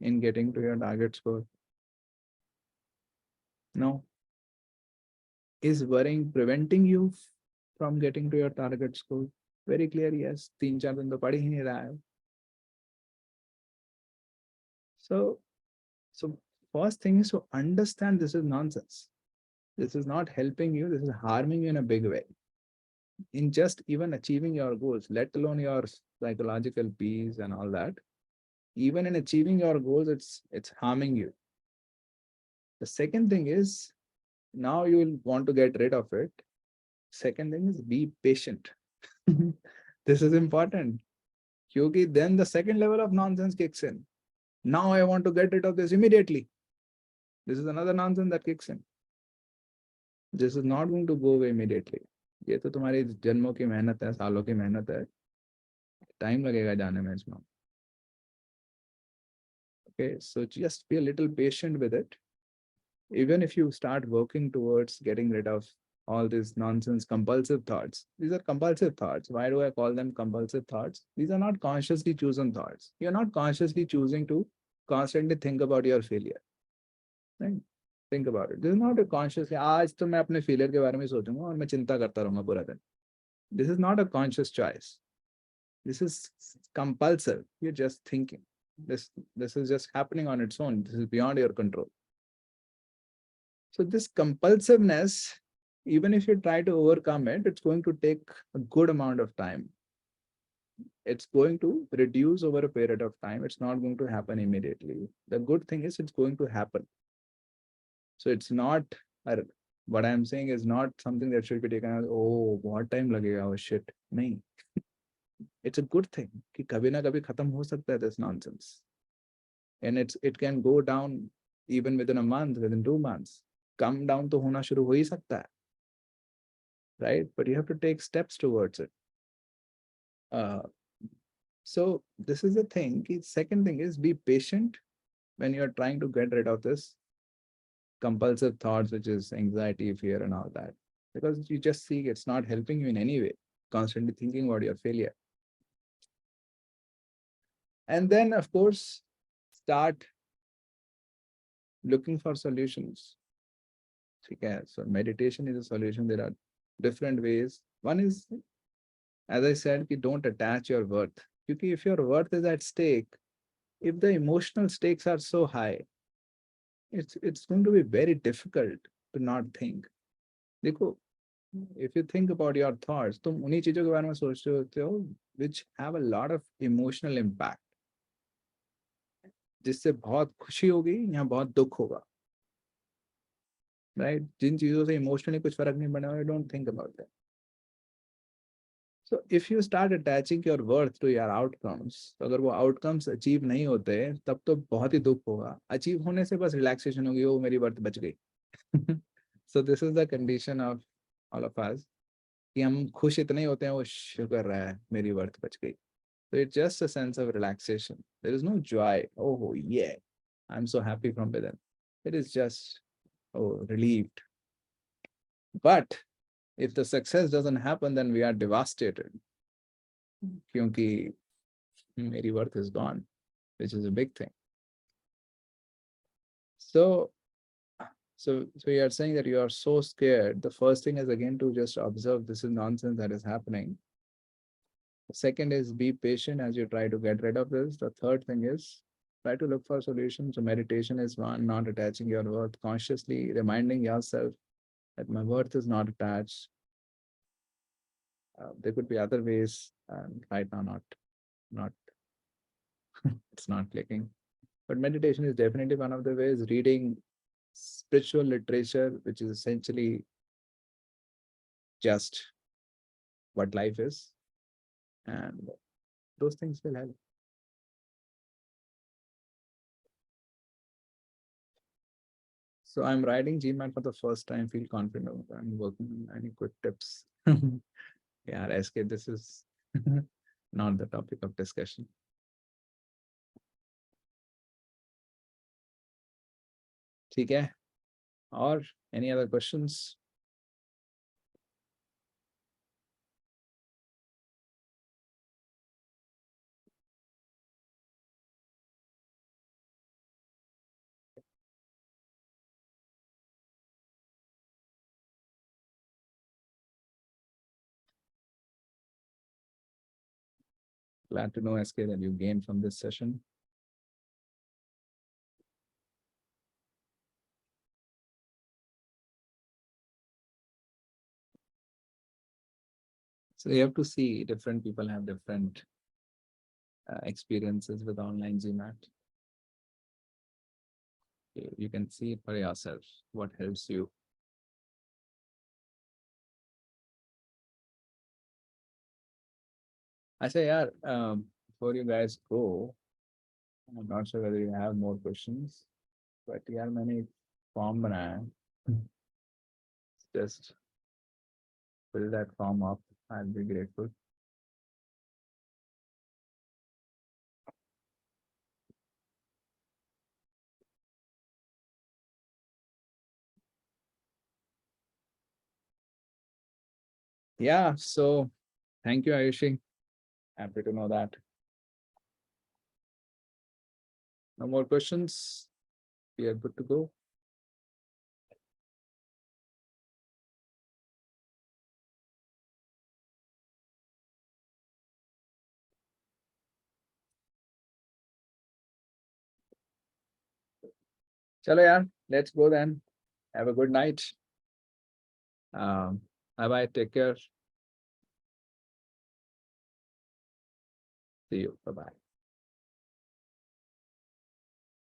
in getting to your target score? No. Is worrying preventing you from getting to your target score? Very clear, yes. 3-4 दिन तो पढ़ ही नहीं रहा है. So first thing is to understand this is nonsense. This is not helping you. This is harming you in a big way. In just even achieving your goals, let alone your psychological peace and all that. Even in achieving your goals, it's harming you. The second thing is, now you will want to get rid of it. Second thing is be patient. This is important. Because then the second level of nonsense kicks in. Now I want to get rid of this immediately. This is another nonsense that kicks in. This is not going to go away immediately. ये तो तुम्हारी जन्मों की मेहनत है, सालों की मेहनत है. Time लगेगा जाने में इसमें. Okay, so just be a little patient with it. Even if you start working towards getting rid of all these nonsense compulsive thoughts. These are compulsive thoughts. Why do I call them compulsive thoughts? These are not consciously chosen thoughts. You're not consciously choosing to constantly think about your failure. Right? Think about it. This is not a conscious, आज तो मैं अपने failure के बारे में सोचूंगा और मैं चिंता करता रहूंगा पूरा दिन. This is not a conscious choice. This is compulsive. You're just thinking. This is just happening on its own. This is beyond your control. So this compulsiveness even if you try to overcome it, it's going to take a good amount of time. It's going to reduce over a period of time. It's not going to happen immediately. The good thing is it's going to happen. So it's not, what I'm saying is not something that should be taken as, oh, what time lagega, oh shit. Nahi. It's a good thing कि कभी ना कभी खत्म हो सकता है this nonsense. And it can go down even within a month, within 2 months. Come down to hona shuru ho hi sakta hai, right? But you have to take steps towards it. So this is the thing. Second thing is be patient when you're trying to get rid of this compulsive thoughts, which is anxiety, fear, and all that. Because you just see it's not helping you in any way, constantly thinking about your failure. And then, of course, start looking for solutions. Okay, so meditation is a solution. There are different ways. One is, as I said, you don't attach your worth. Because if your worth is at stake, if the emotional stakes are so high, it's going to be very difficult to not think. देखो, if you think about your thoughts, तुम उन्हीं चीजों के बारे में सोच रहे होते हो which have a lot of emotional impact. जिससे बहुत खुशी होगी या बहुत दुख होगा. Right? जिन चीजों से emotionally कुछ फर्क नहीं पड़ेगा, you don't think about that. So if you start attaching your worth to your outcomes, तो अगर वो outcomes achieve नहीं होते, तब तो बहुत ही दुख होगा. Achieve होने से बस relaxation होगी, वो मेरी worth बच गई. So this is the condition of all of us. कि हम खुश इतने होते हैं, वो शुक्र है मेरी वर्थ बच गई. So it's just a sense of relaxation. There is no joy. Oh yeah, I'm so happy from within. It is just, oh, relieved. But if the success doesn't happen, then we are devastated. क्योंकि मेरी worth is gone, which is a big thing. So you are saying that you are so scared. The first thing is again to just observe this is nonsense that is happening. The second is be patient as you try to get rid of this. The third thing is try to look for solutions. So meditation is one, not attaching your worth, consciously reminding yourself that my worth is not attached. There could be other ways, and right now not it's not clicking. But meditation is definitely one of the ways. Reading spiritual literature, which is essentially just what life is, and those things will help. So I'm writing GMAT for the first time, feel confident. I'm working on any quick tips. Yeah, SK, this is not the topic of discussion. ठीक है, or any other questions? Glad to know, SK, that you gained from this session. So you have to see different people have different experiences with online GMAT. You can see it for yourself, what helps you. I say, yeah, before you guys go, I'm not sure whether you have more questions, but yeah, many form बनाया है. Just fill that form up. I'll be grateful. Yeah, so thank you, Ayushi. Happy to know that. No more questions. We are good to go. Chalo yaar, let's go then. Have a good night. Bye bye. Take care. See you. Bye bye.